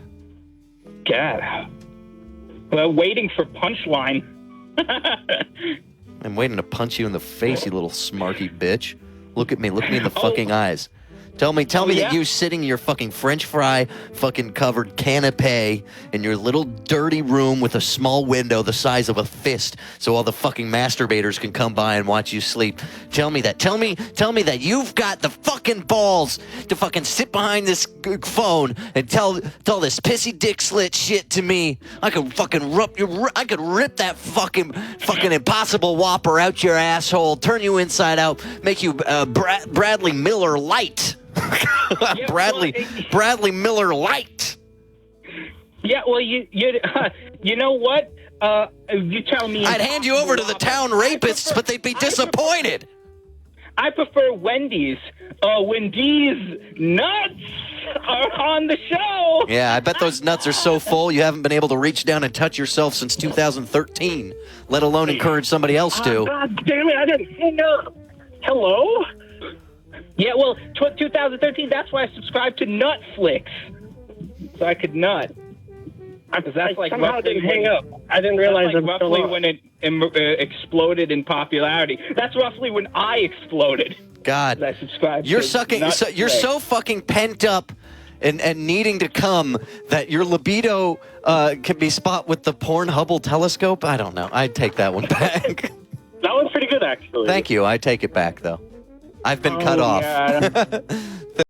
God. Well, waiting for punchline. I'm waiting to punch you in the face, you little smarky bitch. Look at me in the fucking eyes. Tell me that you sitting in your fucking French fry fucking covered canapé in your little dirty room with a small window the size of a fist so all the fucking masturbators can come by and watch you sleep. Tell me that you've got the fucking balls to fucking sit behind this phone and tell this pissy dick slit shit to me. I could fucking rip that fucking Impossible Whopper out your asshole, turn you inside out, make you Bradley Miller light. Bradley Miller light. Yeah, well, you know what? You tell me. I'd hand you over to the town rapists, but they'd be disappointed. I prefer Wendy's. Wendy's nuts are on the show. Yeah, I bet those nuts are so full you haven't been able to reach down and touch yourself since 2013, let alone encourage somebody else to. God damn it! I didn't hang up. Hello. Yeah, well, 2013, that's why I subscribed to Nutflix. So I could nut. Because that's like somehow didn't hang up. I didn't realize that's like roughly when it exploded in popularity. That's roughly when I exploded. God. I subscribed You're to sucking. Nutflix. You're so fucking pent up and needing to come that your libido can be spot with the porn Hubble telescope. I don't know. I'd take that one back. That one's pretty good, actually. Thank you. I take it back, though. I've been cut off. Yeah.